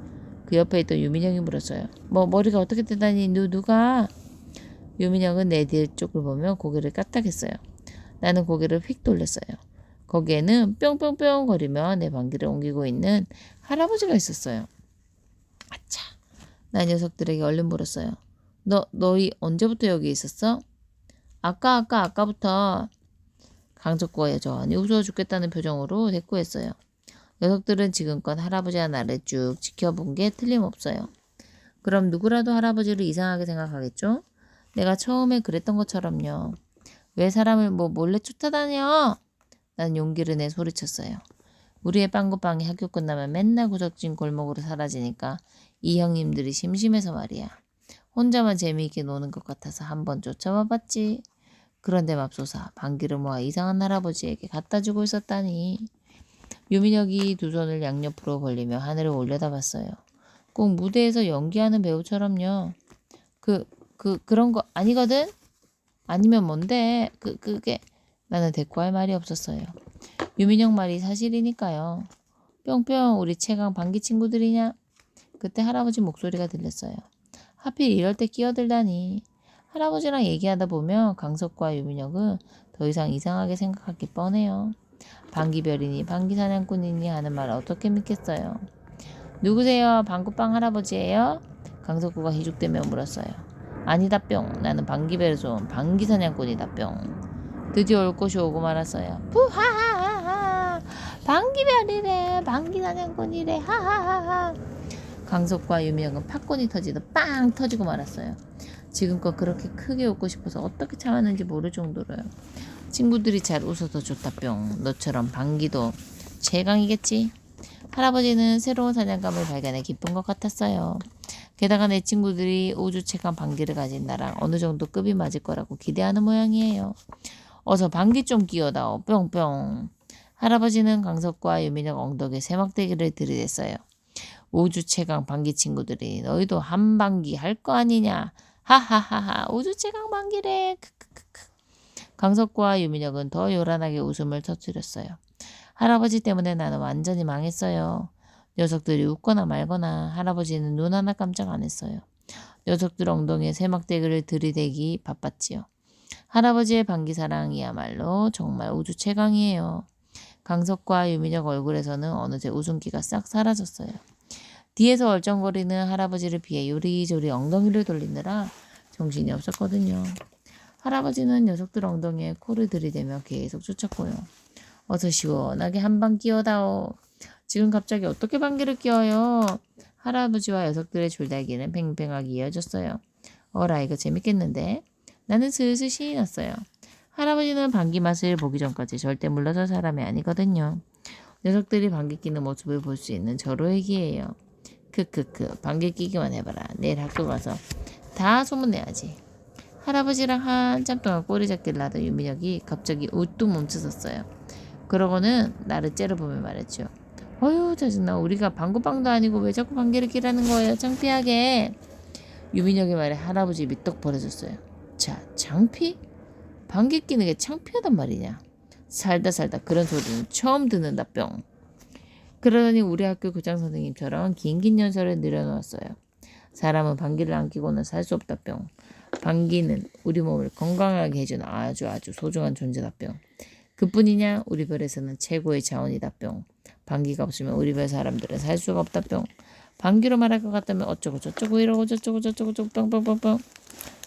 [SPEAKER 1] 그 옆에 있던 유민영이 물었어요. 머리가 어떻게 되다니 누가? 유민영은 내 뒤쪽을 보며 고개를 까딱했어요. 나는 고개를 휙 돌렸어요. 거기에는 뿅뿅뿅 거리며 내 방귀를 옮기고 있는 할아버지가 있었어요. 아차. 나 녀석들에게 얼른 물었어요. 너희 언제부터 여기 있었어? 아까부터. 강석구가 여전히 웃어 죽겠다는 표정으로 대꾸했어요. 녀석들은 지금껏 할아버지와 나를 쭉 지켜본 게 틀림없어요. 그럼 누구라도 할아버지를 이상하게 생각하겠죠? 내가 처음에 그랬던 것처럼요. 왜 사람을 몰래 쫓아다녀? 난 용기를 내 소리쳤어요. 우리의 빵구빵이 학교 끝나면 맨날 구석진 골목으로 사라지니까 이 형님들이 심심해서 말이야. 혼자만 재미있게 노는 것 같아서 한번 쫓아와 봤지. 그런데 맙소사 방귀를 모아 이상한 할아버지에게 갖다 주고 있었다니. 유민혁이 두 손을 양옆으로 벌리며 하늘을 올려다봤어요. 꼭 무대에서 연기하는 배우처럼요. 그런 거 아니거든? 아니면 뭔데? 그게 나는 대꾸할 말이 없었어요. 유민혁 말이 사실이니까요. 뿅뿅 우리 최강 방귀 친구들이냐? 그때 할아버지 목소리가 들렸어요. 하필 이럴 때 끼어들다니. 할아버지랑 얘기하다 보면 강석과 유민혁은 더 이상 이상하게 생각하기 뻔해요. 방귀별이니 방귀사냥꾼이니 하는 말 어떻게 믿겠어요. 누구세요? 방구빵 할아버지예요? 강석구가 희죽대며 물었어요. 아니다 뿅. 나는 방귀별에서 온 방귀사냥꾼이다 뿅. 드디어 올 것이 오고 말았어요. 푸하하하하. 방귀별이래. 방귀사냥꾼이래. 하하하하. 강석과 유미혁은 팝콘이 터지듯 빵 터지고 말았어요. 지금껏 그렇게 크게 웃고 싶어서 어떻게 참았는지 모를 정도로요. 친구들이 잘 웃어서 좋다 뿅. 너처럼 방귀도 최강이겠지. 할아버지는 새로운 사냥감을 발견해 기쁜 것 같았어요. 게다가 내 친구들이 우주 최강 방귀를 가진 나랑 어느 정도 급이 맞을 거라고 기대하는 모양이에요. 어서 방귀 좀 끼워다오 뿅뿅. 할아버지는 강석과 유민혁 엉덩이에 세막대기를 들이댔어요. 우주 최강 방귀 친구들이 너희도 한 방귀 할 거 아니냐. 하하하하 우주 최강 방귀래. 크크크크. 강석과 유민혁은 더 요란하게 웃음을 터뜨렸어요. 할아버지 때문에 나는 완전히 망했어요. 녀석들이 웃거나 말거나 할아버지는 눈 하나 깜짝 안 했어요. 녀석들 엉덩이에 세막대기를 들이대기 바빴지요. 할아버지의 방귀사랑이야말로 정말 우주 최강이에요. 강석과 유민혁 얼굴에서는 어느새 웃음기가 싹 사라졌어요. 뒤에서 얼쩡거리는 할아버지를 피해 요리조리 엉덩이를 돌리느라 정신이 없었거든요. 할아버지는 녀석들 엉덩이에 코를 들이대며 계속 쫓았고요. 어서 시원하게 한 방 끼워다오. 지금 갑자기 어떻게 방귀를 끼워요? 할아버지와 녀석들의 줄달기는 팽팽하게 이어졌어요. 어라 이거 재밌겠는데? 나는 슬슬 신이 났어요. 할아버지는 방귀 맛을 보기 전까지 절대 물러설 사람이 아니거든요. 녀석들이 방귀 끼는 모습을 볼 수 있는 저로의 기회예요. 크크크 방귀 끼기만 해봐라. 내일 학교 가서 다 소문내야지. 할아버지랑 한참 동안 꼬리 잡기를 하던 유민혁이 갑자기 우뚝 멈춰섰어요. 그러고는 나를 째려보며 말했죠. 어휴 짜증나. 우리가 방구빵도 아니고 왜 자꾸 방귀를 끼라는 거예요. 창피하게. 유민혁의 말에 할아버지 입이 떡 벌어졌어요. 자 창피? 방귀 끼는 게 창피하단 말이냐. 살다 그런 소리는 처음 듣는다 뿅. 그러더니 우리 학교 교장 선생님처럼 긴긴 연설을 늘어놓았어요. 사람은 방귀를 안 끼고는 살 수 없다 뿅. 방귀는 우리 몸을 건강하게 해주는 아주 소중한 존재다 뿅. 그뿐이냐 우리 별에서는 최고의 자원이다 뿅. 방귀가 없으면 우리 별 사람들은 살 수가 없다 뿅. 방귀로 말할 것 같다면 어쩌고 저쩌고 이러고 저쩌고 뿅뿅뿅뿅.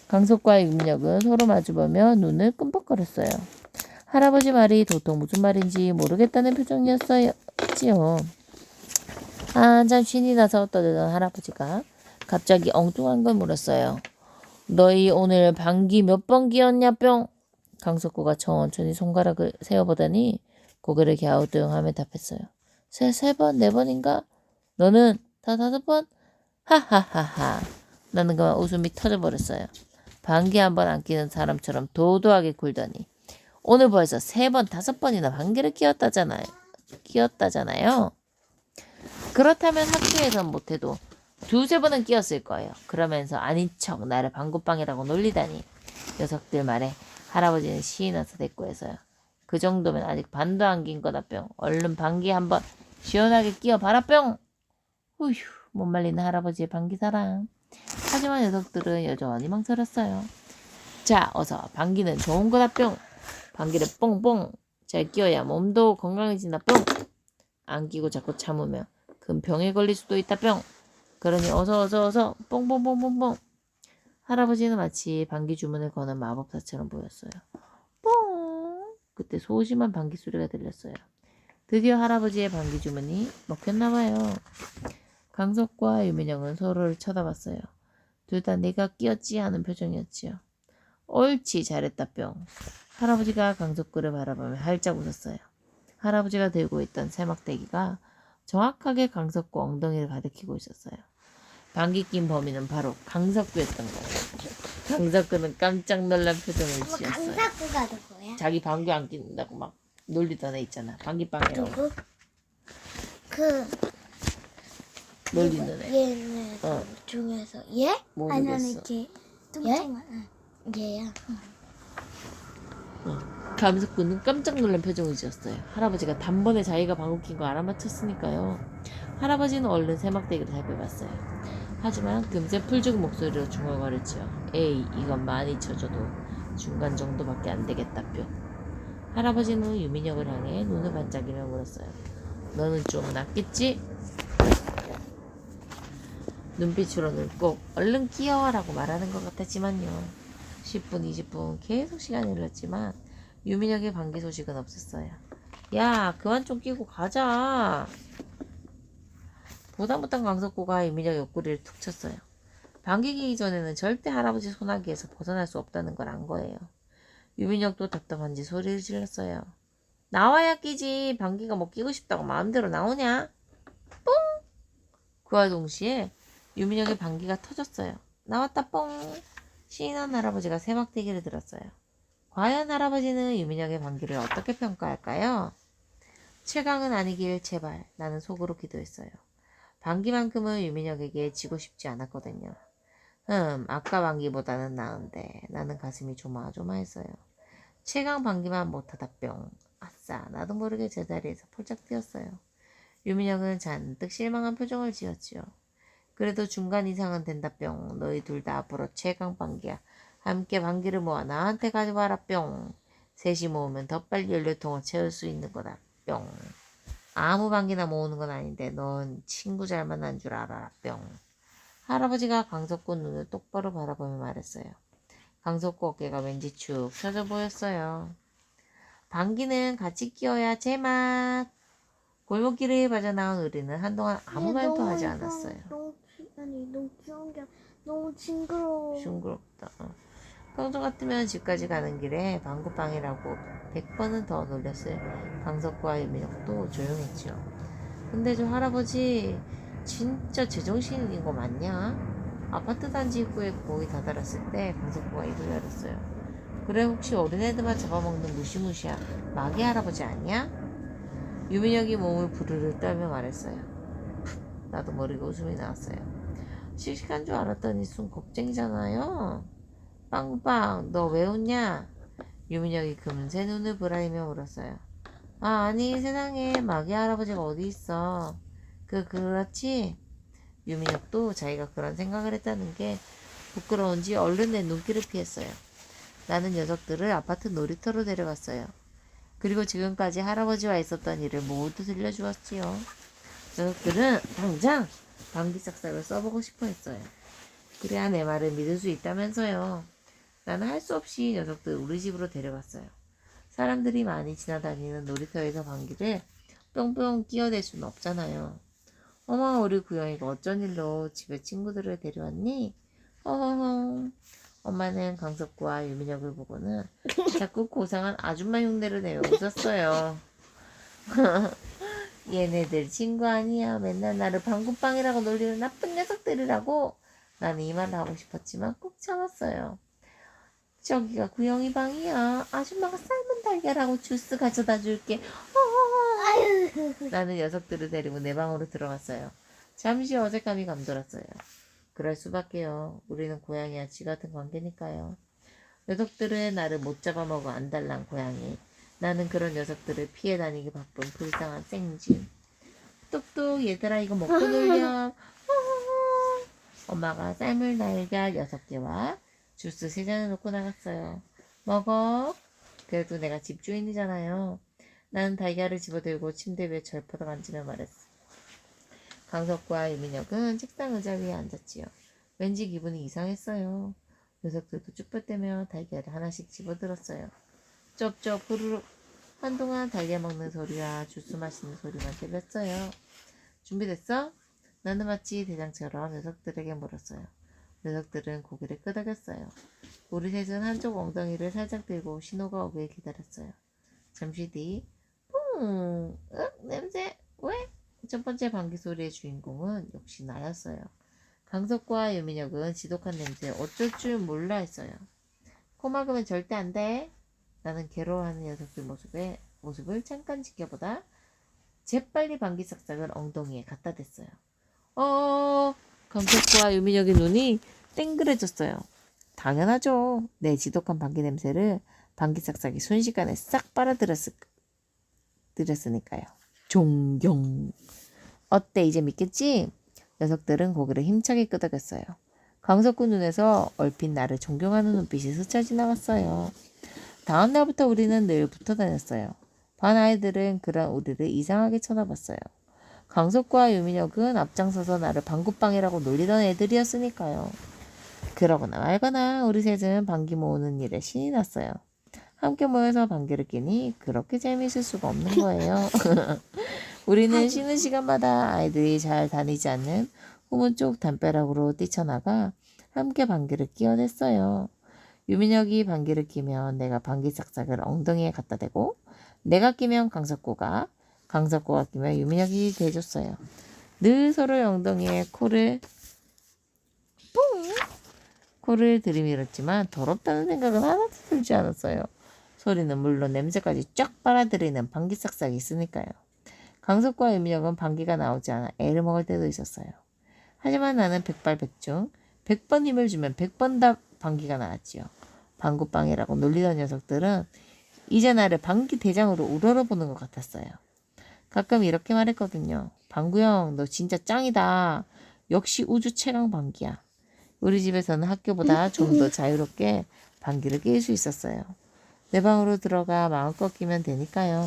[SPEAKER 1] 강석과 유민혁은 서로 마주보며 눈을 끔뻑거렸어요. 할아버지 말이 도통 무슨 말인지 모르겠다는 표정이었지요. 한참 신이 나서 떠들던 할아버지가 갑자기 엉뚱한 걸 물었어요. 너희 오늘 방귀 몇 번 끼었냐 뿅. 강석구가 천천히 손가락을 세어보더니 고개를 갸우뚱하며 답했어요. 세 번, 네 번인가? 너는 다 5번? 하하하하. 나는 그만 웃음이 터져버렸어요. 방귀 한 번 안 끼는 사람처럼 도도하게 굴더니 오늘 벌써 3번, 5번이나 방귀를 끼었다잖아요. 그렇다면 학교에선 못해도 2-3번은 끼었을 거예요. 그러면서 아닌 척 나를 방구빵이라고 놀리다니. 녀석들 말에 할아버지는 신이 나서 대꾸해서요. 그 정도면 아직 반도 안 낀 거다 뿅. 얼른 방귀 한번 시원하게 끼워봐라 뿅. 우휴 못 말리는 할아버지의 방귀사랑. 하지만 녀석들은 여전히 망설였어요. 자 어서 방귀는 좋은 거다 뿅. 방귀를 뽕뽕 잘 끼워야 몸도 건강해진다 뿅. 안 끼고 자꾸 참으면 큰 병에 걸릴 수도 있다 뿅. 그러니 어서 뽕뽕뽕뽕뽕. 할아버지는 마치 방귀 주문을 거는 마법사처럼 보였어요. 뽕. 그때 소심한 방귀 소리가 들렸어요. 드디어 할아버지의 방귀 주문이 먹혔나 봐요. 강석과 유민영은 서로를 쳐다봤어요. 둘 다 내가 끼었지 하는 표정이었지요. 옳지 잘했다 뿅. 할아버지가 강석구를 바라보며 활짝 웃었어요. 할아버지가 들고 있던 세막대기가 정확하게 강석구 엉덩이를 가리키고 있었어요. 방귀 낀 범인은 바로 강석구였던 거예요. 강석구는 깜짝 놀란 표정을 지었어요.
[SPEAKER 2] 강사구가 누구야?
[SPEAKER 1] 자기 방귀 안 낀다고 막 놀리던 애 있잖아. 방귀빵이라고.
[SPEAKER 2] 누구? 그
[SPEAKER 1] 놀리는 애.
[SPEAKER 2] 얘는 중에서 얘?
[SPEAKER 1] 모르겠어.
[SPEAKER 2] 아니지. 얘? 얘야.
[SPEAKER 1] 강석구는 깜짝 놀란 표정을 지었어요. 할아버지가 단번에 자기가 방귀 낀 거 알아맞혔으니까요. 할아버지는 얼른 세막대기를 살펴봤어요. 하지만 금세 풀죽은 목소리로 중얼거렸지요. 에이, 이건 많이 쳐줘도 중간 정도밖에 안 되겠다뿅. 할아버지는 유민혁을 향해 눈을 반짝이며 물었어요. 너는 좀 낫겠지? 눈빛으로는 꼭 얼른 끼어와라고 말하는 것 같았지만요. 10분, 20분 계속 시간이 흘렀지만 유민혁의 방귀 소식은 없었어요. 야, 그만 좀 끼고 가자. 보다 못한 강석구가 유민혁 옆구리를 툭 쳤어요. 방귀 끼기 전에는 절대 할아버지 소나기에서 벗어날 수 없다는 걸 안 거예요. 유민혁도 답답한지 소리를 질렀어요. 나와야 끼지. 방귀가 뭐 끼고 싶다고 마음대로 나오냐? 뽕! 그와 동시에 유민혁의 방귀가 터졌어요. 나왔다 뽕! 신인한 할아버지가 새막대기를 들었어요. 과연 할아버지는 유민혁의 방귀를 어떻게 평가할까요? 최강은 아니길 제발. 나는 속으로 기도했어요. 방귀만큼은 유민혁에게 지고 싶지 않았거든요. 아까 방귀보다는 나은데 나는 가슴이 조마조마했어요. 최강 방귀만 못하다 뿅. 아싸, 나도 모르게 제자리에서 폴짝 뛰었어요. 유민혁은 잔뜩 실망한 표정을 지었지요. 그래도 중간 이상은 된다 뿅. 너희 둘 다 앞으로 최강 방귀야. 함께 방귀를 모아 나한테 가져와라 뿅. 셋이 모으면 더 빨리 연료통을 채울 수 있는 거다 뿅. 아무 방귀나 모으는 건 아닌데 넌 친구 잘 만난 줄 알아라 뿅. 할아버지가 강석구 눈을 똑바로 바라보며 말했어요. 강석구 어깨가 왠지 축 처져 보였어요. 방귀는 같이 끼워야 제맛. 골목길에 빠져나온 의리는 한동안 아무 말도 하지 않았어요.
[SPEAKER 2] 너무 귀여운 게 너무 징그러워.
[SPEAKER 1] 징그럽다. 평소 같으면 집까지 가는 길에 방구빵이라고 100번은 더 놀렸을 강석구와 유민혁도 조용했죠. 근데 저 할아버지 진짜 제정신인 거 맞냐? 아파트 단지 입구에 거의 다다랐을 때 강석구가 입을 열었어요. 그래, 혹시 어린애들만 잡아먹는 무시무시한 마귀 할아버지 아니야? 유민혁이 몸을 부르르 떨며 말했어요. 나도 모르게 웃음이 나왔어요. 씩씩한 줄 알았더니 순 겁쟁이잖아요. 빵빵, 너 왜 웃냐? 유민혁이 금세 눈을 부라리며 물었어요. 아니, 세상에 마귀 할아버지가 어디 있어? 그렇지? 유민혁도 자기가 그런 생각을 했다는 게 부끄러운지 얼른 내 눈길을 피했어요. 나는 녀석들을 아파트 놀이터로 데려갔어요. 그리고 지금까지 할아버지와 있었던 일을 모두 들려주었지요. 녀석들은 당장 방귀싹싹을 써보고 싶어 했어요. 그래야 내 말을 믿을 수 있다면서요. 나는 할 수 없이 녀석들 우리 집으로 데려갔어요. 사람들이 많이 지나다니는 놀이터에서 방귀를 뿅뿅 끼어댈 수는 없잖아요. 어머, 우리 구영이가 어쩐 일로 집에 친구들을 데려왔니? 허허허. 엄마는 강석구와 유민혁을 보고는 자꾸 고상한 아줌마 흉내를 내며 웃었어요. 얘네들 친구 아니야. 맨날 나를 방구빵이라고 놀리는 나쁜 녀석들이라고. 나는 이 말을 하고 싶었지만 꾹 참았어요. 저기가 구영이 방이야. 아줌마가 삶은 달걀하고 주스 가져다 줄게. 나는 녀석들을 데리고 내 방으로 들어갔어요. 잠시 어색함이 감돌았어요. 그럴 수밖에요. 우리는 고양이와 쥐 같은 관계니까요. 녀석들은 나를 못 잡아먹어 안달난 고양이. 나는 그런 녀석들을 피해 다니기 바쁜 불쌍한 생쥐. 뚝뚝, 얘들아 이거 먹고 놀렴. 엄마가 삶을 달걀 6개와 주스 3잔을 놓고 나갔어요. 먹어. 그래도 내가 집주인이잖아요. 나는 달걀을 집어들고 침대 위에 절퍼덕 앉으며 말했어. 강석과 유민혁은 책상 의자 위에 앉았지요. 왠지 기분이 이상했어요. 녀석들도 쭈뼛대며 달걀을 하나씩 집어들었어요. 쩝쩝 후루룩. 한동안 달걀 먹는 소리와 주스 마시는 소리만 들렸어요. 준비됐어? 나는 마치 대장처럼 녀석들에게 물었어요. 녀석들은 고개를 끄덕였어요. 우리 셋은 한쪽 엉덩이를 살짝 들고 신호가 오길 기다렸어요. 잠시 뒤 냄새! 왜? 첫 번째 방귀 소리의 주인공은 역시 나였어요. 강석과 유민혁은 지독한 냄새에 어쩔 줄 몰라 했어요. 코 막으면 절대 안 돼. 나는 괴로워하는 녀석들 모습을 잠깐 지켜보다 재빨리 방귀 싹싹을 엉덩이에 갖다 댔어요. 강석과 유민혁의 눈이 땡그레졌어요. 당연하죠. 내 지독한 방귀 냄새를 방귀 싹싹이 순식간에 싹 빨아들였으니까요. 존경. 어때, 이제 믿겠지? 녀석들은 고개를 힘차게 끄덕였어요. 강석구 눈에서 얼핏 나를 존경하는 눈빛이 스쳐 지나갔어요. 다음 날부터 우리는 늘 붙어 다녔어요. 반 아이들은 그런 우리를 이상하게 쳐다봤어요. 강석구와 유민혁은 앞장서서 나를 방구빵이라고 놀리던 애들이었으니까요. 그러거나 말거나 우리 셋은 방귀 모으는 일에 신이 났어요. 함께 모여서 방귀를 끼니 그렇게 재미있을 수가 없는 거예요. 우리는 쉬는 시간마다 아이들이 잘 다니지 않는 후문 쪽 담벼락으로 뛰쳐나가 함께 방귀를 끼어댔어요. 유민혁이 방귀를 끼면 내가 방귀 싹싹을 엉덩이에 갖다 대고 내가 끼면 강석구가 끼면 유민혁이 대줬어요. 늘 서로의 엉덩이에 코를 들이밀었지만 더럽다는 생각은 하나도 들지 않았어요. 소리는 물론 냄새까지 쫙 빨아들이는 방귀 싹싹이 있으니까요. 강석과 유민혁은 방귀가 나오지 않아 애를 먹을 때도 있었어요. 하지만 나는 백발백중 100번 힘을 주면 100번 다 방귀가 나왔지요. 방구빵이라고 놀리던 녀석들은 이제 나를 방귀 대장으로 우러러보는 것 같았어요. 가끔 이렇게 말했거든요. 방구형 너 진짜 짱이다. 역시 우주 최강 방귀야. 우리 집에서는 학교보다 좀 더 자유롭게 방귀를 낄 수 있었어요. 내 방으로 들어가 마음껏 끼면 되니까요.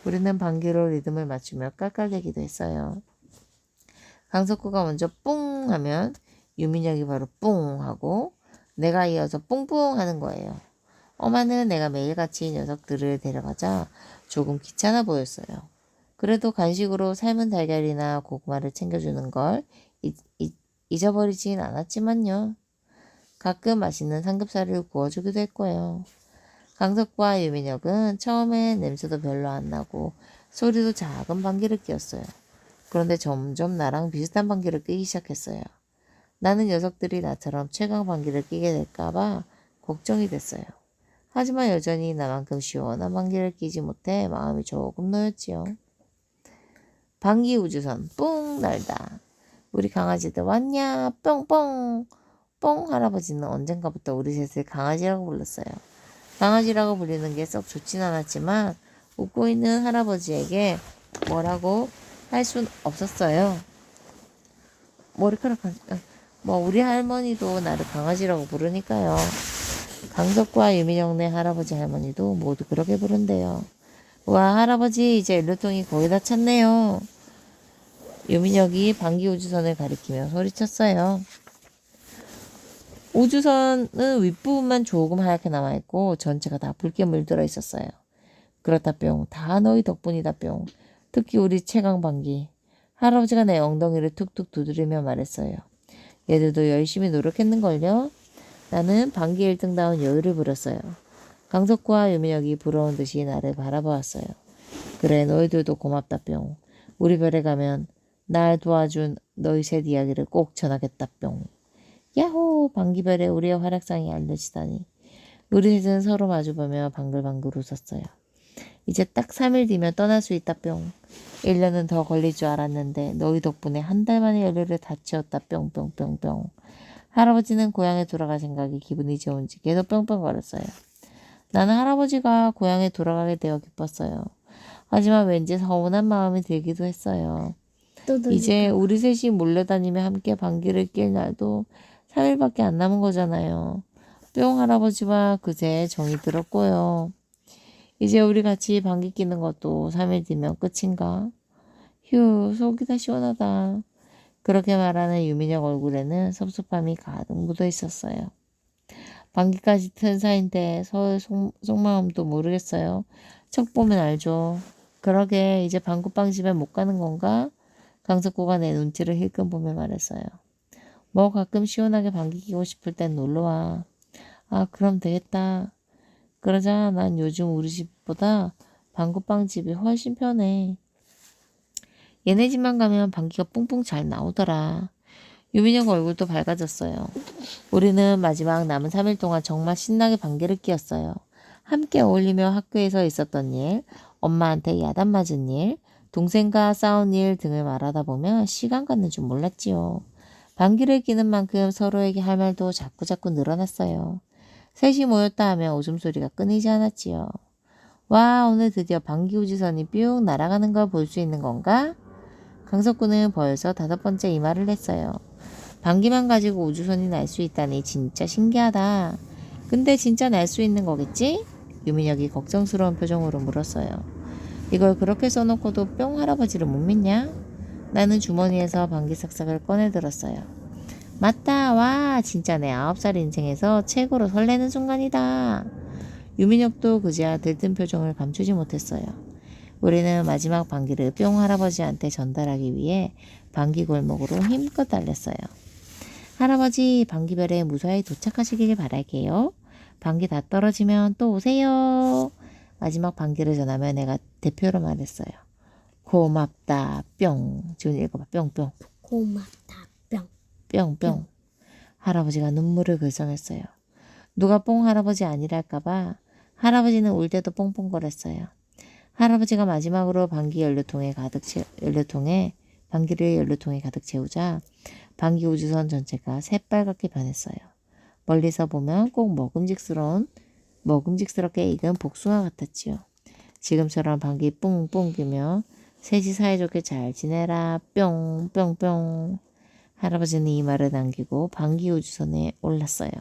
[SPEAKER 1] 우리는 방귀로 리듬을 맞추며 깔깔대기도 했어요. 강석구가 먼저 뿡 하면 유민혁이 바로 뿡 하고 내가 이어서 뿡뿡 하는 거예요. 엄마는 내가 매일같이 이 녀석들을 데려가자 조금 귀찮아 보였어요. 그래도 간식으로 삶은 달걀이나 고구마를 챙겨주는 걸 잊어버리진 않았지만요. 가끔 맛있는 삼겹살을 구워주기도 했고요. 강석과 유민혁은 처음엔 냄새도 별로 안 나고 소리도 작은 방귀를 뀌었어요. 그런데 점점 나랑 비슷한 방귀를 뀌기 시작했어요. 나는 녀석들이 나처럼 최강 방귀를 뀌게 될까봐 걱정이 됐어요. 하지만 여전히 나만큼 시원한 방귀를 뀌지 못해 마음이 조금 놓였지요. 방귀 우주선 뿡 날다. 우리 강아지들 왔냐 뿅뿅. 뽕 할아버지는 언젠가부터 우리 셋을 강아지라고 불렀어요. 강아지라고 불리는 게 썩 좋진 않았지만 웃고 있는 할아버지에게 뭐라고 할 순 없었어요. 우리 할머니도 나를 강아지라고 부르니까요. 강석과 유민영네 할아버지 할머니도 모두 그렇게 부른대요. 와 할아버지 이제 연료통이 거의 다 찼네요. 유민혁이 방귀 우주선을 가리키며 소리쳤어요. 우주선은 윗부분만 조금 하얗게 남아있고 전체가 다 붉게 물들어 있었어요. 그렇다 뿅. 다 너희 덕분이다 뿅. 특히 우리 최강 방귀. 할아버지가 내 엉덩이를 툭툭 두드리며 말했어요. 얘들도 열심히 노력했는걸요. 나는 방귀 1등다운 여유를 부렸어요. 강석구와 유민혁이 부러운 듯이 나를 바라보았어요. 그래 너희들도 고맙다 뿅. 우리 별에 가면 날 도와준 너희 셋 이야기를 꼭 전하겠다 뿅. 야호 방귀별에 우리의 활약상이 알려지다니. 우리 셋은 서로 마주보며 방글방글 웃었어요. 이제 딱 3일 뒤면 떠날 수 있다 뿅. 1년은 더 걸릴 줄 알았는데 너희 덕분에 한 달 만에 연료를 다 채웠다 뿅뿅뿅뿅. 할아버지는 고향에 돌아갈 생각이 기분이 좋은지 계속 뿅뿅거렸어요. 나는 할아버지가 고향에 돌아가게 되어 기뻤어요. 하지만 왠지 서운한 마음이 들기도 했어요. 이제 우리 셋이 몰려다니며 함께 방귀를 낄 날도 3일밖에 안 남은 거잖아요. 뿅 할아버지와 그새 정이 들었고요. 이제 우리 같이 방귀 끼는 것도 3일 뒤면 끝인가? 휴 속이 다 시원하다. 그렇게 말하는 유민혁 얼굴에는 섭섭함이 가득 묻어 있었어요. 방귀까지 튼 사이인데 서로의 속마음도 모르겠어요. 척 보면 알죠. 그러게 이제 방구빵 집에 못 가는 건가? 강석구가 내 눈치를 힐끔 보며 말했어요. 뭐 가끔 시원하게 방귀 끼고 싶을 땐 놀러와. 아 그럼 되겠다. 그러자 난 요즘 우리 집보다 방구빵 집이 훨씬 편해. 얘네 집만 가면 방귀가 뿡뿡 잘 나오더라. 유민혁 얼굴도 밝아졌어요. 우리는 마지막 남은 3일 동안 정말 신나게 방귀를 뀌었어요. 함께 어울리며 학교에서 있었던 일, 엄마한테 야단 맞은 일, 동생과 싸운 일 등을 말하다 보면 시간 가는 줄 몰랐지요. 방귀를 뀌는 만큼 서로에게 할 말도 자꾸자꾸 늘어났어요. 셋이 모였다 하면 웃음소리가 끊이지 않았지요. 와 오늘 드디어 방귀 우주선이 뿅 날아가는 걸 볼 수 있는 건가? 강석구는 벌써 5번째 이 말을 했어요. 방귀만 가지고 우주선이 날 수 있다니 진짜 신기하다. 근데 진짜 날 수 있는 거겠지? 유민혁이 걱정스러운 표정으로 물었어요. 이걸 그렇게 써놓고도 뿅 할아버지를 못 믿냐? 나는 주머니에서 방귀 싹싹을 꺼내 들었어요. 맞다. 와, 진짜 내 9살 인생에서 최고로 설레는 순간이다. 유민혁도 그제야 들뜬 표정을 감추지 못했어요. 우리는 마지막 방귀를 뿅 할아버지한테 전달하기 위해 방귀 골목으로 힘껏 달렸어요. 할아버지, 방귀별에 무사히 도착하시길 바랄게요. 방귀 다 떨어지면 또 오세요. 마지막 방귀를 전하며 내가 대표로 말했어요. 고맙다. 뿅. 지훈이 읽어봐. 뿅뿅.
[SPEAKER 2] 고맙다. 뿅.
[SPEAKER 1] 뿅뿅. 할아버지가 눈물을 글썽였어요. 누가 뽕 할아버지 아니랄까봐 할아버지는 울 때도 뽕뽕거렸어요. 할아버지가 마지막으로 방귀를 연료통에 가득 채우자 방귀 우주선 전체가 새빨갛게 변했어요. 멀리서 보면 꼭 먹음직스럽게 익은 복숭아 같았지요. 지금처럼 방귀 뿡뿡 끼며 셋이 사이좋게 잘 지내라. 뿅뿅뿅. 할아버지는 이 말을 남기고 방귀 우주선에 올랐어요.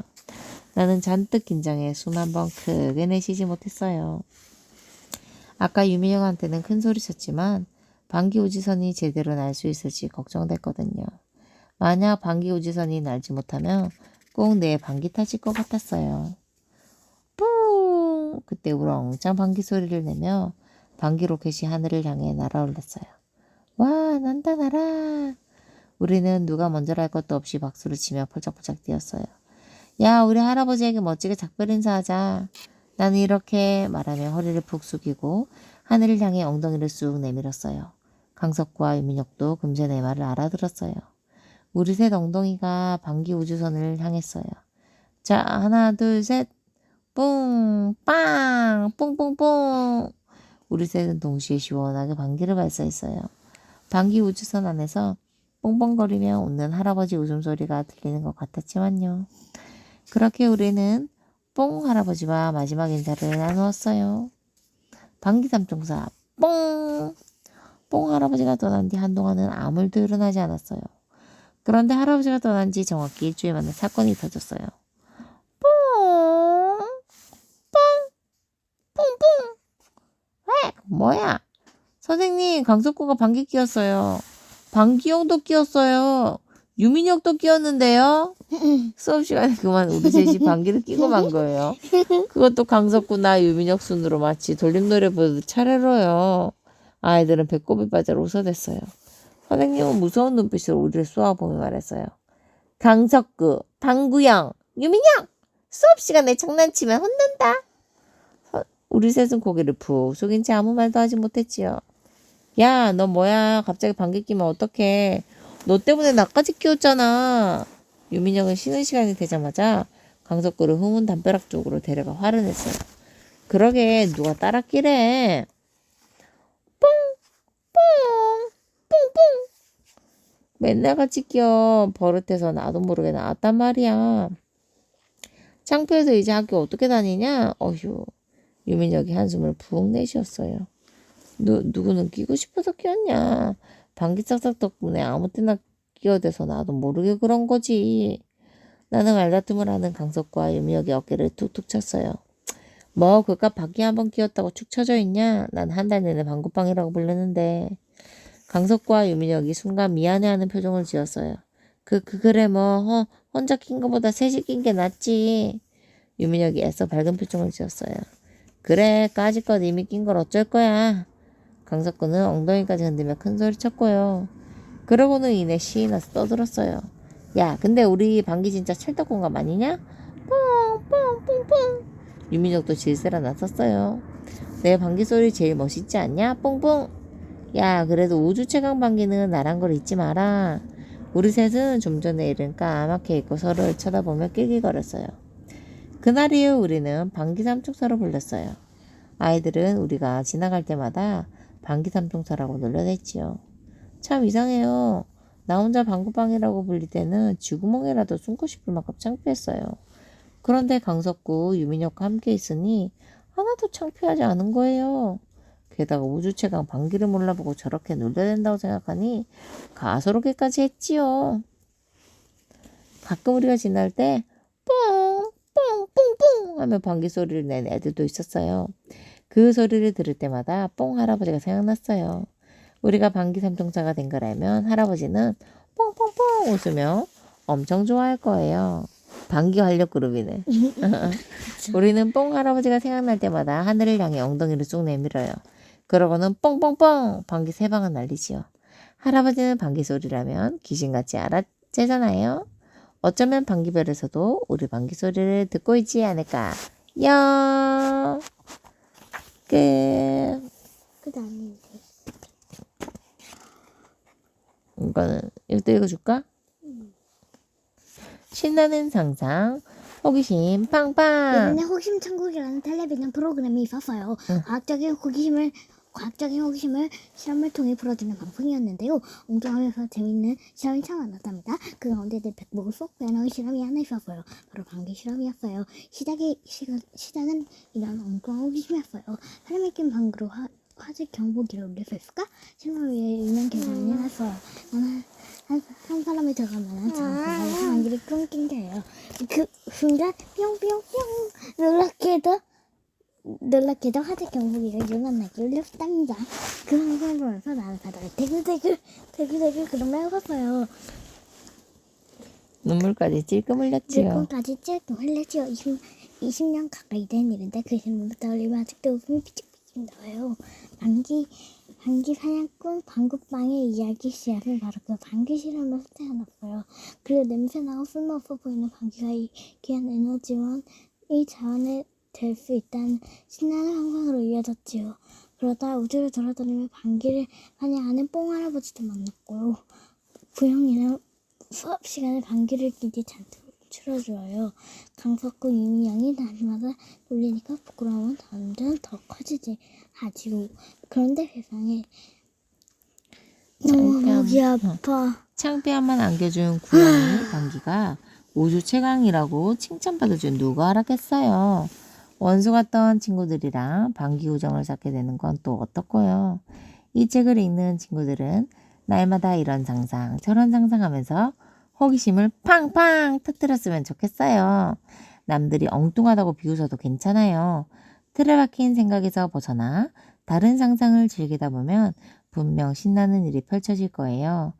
[SPEAKER 1] 나는 잔뜩 긴장해 숨 한 번 크게 내쉬지 못했어요. 아까 유민혁한테는 큰 소리 쳤지만 방귀 우주선이 제대로 날 수 있을지 걱정됐거든요. 만약 방귀 우주선이 날지 못하면 꼭 내 방귀 탓일 것 같았어요. 뿡! 그때 우렁짱 방귀 소리를 내며 방귀 로켓이 하늘을 향해 날아올랐어요. 와, 난다 날아! 우리는 누가 먼저랄 것도 없이 박수를 치며 펄쩍펄쩍 뛰었어요. 야, 우리 할아버지에게 멋지게 작별 인사하자. 나는 이렇게 말하며 허리를 푹 숙이고 하늘을 향해 엉덩이를 쑥 내밀었어요. 강석구와 유민혁도 금세 내 말을 알아들었어요. 우리 셋 엉덩이가 방귀 우주선을 향했어요. 자, 하나, 둘, 셋. 뿡, 빵, 뿡뿡뿡. 우리 셋은 동시에 시원하게 방귀를 발사했어요. 방귀 우주선 안에서 뽕뽕거리며 웃는 할아버지 웃음소리가 들리는 것 같았지만요. 그렇게 우리는 뽕 할아버지와 마지막 인사를 나누었어요. 방귀 삼총사 뽕! 뽕 할아버지가 떠난 뒤 한동안은 아무 일도 일어나지 않았어요. 그런데 할아버지가 떠난 지 정확히 일주일 만에 사건이 터졌어요. 뽕! 뽕! 뽕뽕! 왜? 뭐야? 선생님, 강석구가 방귀 뀌었어요. 방귀형도 끼었어요. 유민혁도 끼었는데요. 수업 시간에 그만 우리 셋이 방귀를 끼고 만 거예요. 그것도 강석구나 유민혁 순으로 마치 돌림노래 부르듯 차례로요. 아이들은 배꼽이 빠져 웃어댔어요. 선생님은 무서운 눈빛으로 우리를 쏘아보며 말했어요. 강석구, 방구형, 유민혁! 수업 시간에 장난치면 혼난다. 우리 셋은 고개를 푹 숙인 채 아무 말도 하지 못했지요. 야, 너 뭐야? 갑자기 방귀 끼면 어떡해? 너 때문에 나까지 끼웠잖아. 유민혁은 쉬는 시간이 되자마자 강석구를 후문 담벼락 쪽으로 데려가 화를 냈어요. 그러게 누가 따라 끼래? 뽕! 뽕! 뽕뽕! 맨날 같이 끼어. 버릇해서 나도 모르게 나왔단 말이야. 창피해서 이제 학교 어떻게 다니냐? 어휴. 유민혁이 한숨을 푹 내쉬었어요. 누구는 끼고 싶어서 끼었냐? 방귀 싹싹 덕분에 아무 때나 끼어대서 나도 모르게 그런 거지. 나는 말다툼을 하는 강석과 유미혁의 어깨를 툭툭 쳤어요. 뭐 그깟 방귀 한번 끼었다고 축 처져 있냐? 난 한 달 내내 방구빵이라고 부르는데. 강석과 유민혁이 순간 미안해하는 표정을 지었어요. 그래 뭐 혼자 낀 거보다 셋이 낀 게 낫지. 유민혁이 애써 밝은 표정을 지었어요. 그래 까짓것 이미 낀 걸 어쩔 거야. 강석구는 엉덩이까지 흔들며 큰소리 쳤고요. 그러고는 이내 시이 나서 떠들었어요. 야, 근데 우리 방귀 진짜 찰떡궁합 아니냐? 뽕뽕뽕뽕. 유민혁도 질세라 나섰어요. 내 방귀 소리 제일 멋있지 않냐? 뽕뽕. 야, 그래도 우주 최강 방귀는 나란 걸 잊지 마라. 우리 셋은 좀 전에 일은 까맣게 잊고 서로를 쳐다보며 낄낄거렸어요. 그날 이후 우리는 방귀 삼총사로 불렀어요. 아이들은 우리가 지나갈 때마다 방귀 삼총사라고 놀려댔지요. 참 이상해요. 나 혼자 방구빵이라고 불릴 때는 쥐구멍이라도 숨고 싶을 만큼 창피했어요. 그런데 강석구, 유민혁과 함께 있으니 하나도 창피하지 않은 거예요. 게다가 우주 최강 방귀를 몰라보고 저렇게 놀려야 된다고 생각하니 가소롭게까지 했지요. 가끔 우리가 지날 때 뽕, 뽕, 뽕, 뽕 하며 방귀 소리를 낸 애들도 있었어요. 그 소리를 들을 때마다 뽕 할아버지가 생각났어요. 우리가 방귀 삼총사가 된 걸 알면 할아버지는 뽕뽕뽕 웃으며 엄청 좋아할 거예요. 방귀 활력 그룹이네. 우리는 뽕 할아버지가 생각날 때마다 하늘을 향해 엉덩이를 쑥 내밀어요. 그러고는 뽕뽕뽕 방귀 세 방은 날리지요. 할아버지는 방귀 소리라면 귀신같이 알아채잖아요. 어쩌면 방귀별에서도 우리 방귀 소리를 듣고 있지 않을까. 야 끝.
[SPEAKER 2] 그게 아닌데.
[SPEAKER 1] 이거는 이것도 읽어줄까? 신나는 상상, 호기심 팡팡.
[SPEAKER 2] 예전에 호기심 천국이라는 텔레비전 프로그램이 있었어요.
[SPEAKER 1] 응.
[SPEAKER 2] 과학적인 호기심을 실험을 통해 풀어주는 방송이었는데요. 엉뚱하면서 재밌는 실험이 참 많았답니다. 그 가운데 내 백목을 쏙 빼놓은 실험이 하나 있었어요. 바로 방귀 실험이었어요. 시작은 이런 엉뚱한 호기심이었어요. 사람이 낀 방귀로 화재 경보기를 울릴 수 있을까? 실험을 위해 유명 계산을 해놨어요. 나는 한 사람이 들어가면 장소에 방귀를 끙끙 대요. 그 순간 뿅뿅뿅 놀랍게도 화재 경보기가 유난하게 울렸답니다. 그 방송을 보면서 나는 바닥에 대글대글 그런 해봤어요.
[SPEAKER 1] 눈물까지 찔끔 흘렸지요.
[SPEAKER 2] 물건까지 찔끔 흘렸지요. 20년 가까이 된 일인데 그 실물을 떠올리면 아직도 웃음이 피직피직 나와요. 방귀 사냥꾼 방구빵의 이야기 씨앗은 바로 그 방귀 실험에서 태어났어요. 그리고 냄새나고 쓸모없어 보이는 방귀가 귀한 에너지원이 자원이 될 수 있다는 신나는 환상으로 이어졌지요. 그러다 우주를 돌아다니며 방귀를 사냥하는 뽕 할아버지도 만났고요. 부영이는 수업 시간에 방귀를 끼지 잔뜩 줄여줘요. 강석구 유미양이 날마다 놀리니까 부끄러움은 점점 더 커지지 하지요. 그런데 세상에 너무 목이 아파.
[SPEAKER 1] 창피함만 안겨준 구형이 방귀가 우주 최강이라고 칭찬받을 줄 누가 알았겠어요. 원수 같던 친구들이랑 방귀 우정을 쌓게 되는 건 또 어떻고요. 이 책을 읽는 친구들은 날마다 이런 상상 저런 상상하면서 호기심을 팡팡 터뜨렸으면 좋겠어요. 남들이 엉뚱하다고 비웃어도 괜찮아요. 틀에 박힌 생각에서 벗어나 다른 상상을 즐기다 보면 분명 신나는 일이 펼쳐질 거예요.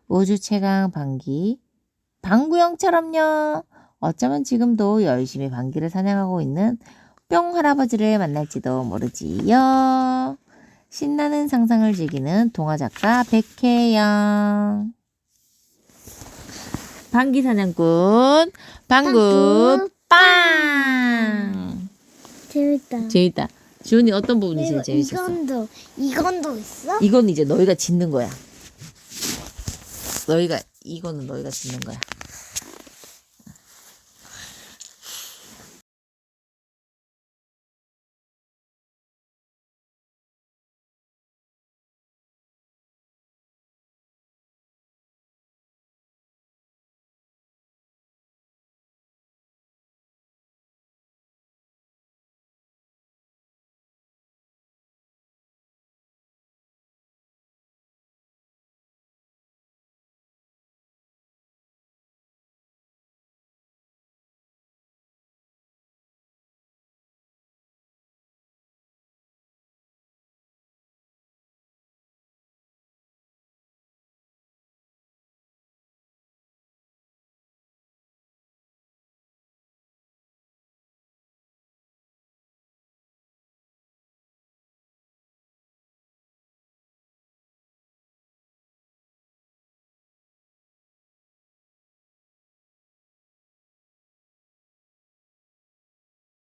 [SPEAKER 1] 우주 최강 방귀 방구형처럼요. 어쩌면 지금도 열심히 방귀를 사냥하고 있는 뿅 할아버지를 만날지도 모르지요. 신나는 상상을 즐기는 동화작가 백혜영. 방귀 사냥꾼 방구 빵.
[SPEAKER 2] 재밌다.
[SPEAKER 1] 재밌다. 지훈이 어떤 부분이 제일 재밌었어?
[SPEAKER 2] 이건도 있어?
[SPEAKER 1] 이건 이제 너희가 짓는 거야. 이거는 너희가 짓는 거야.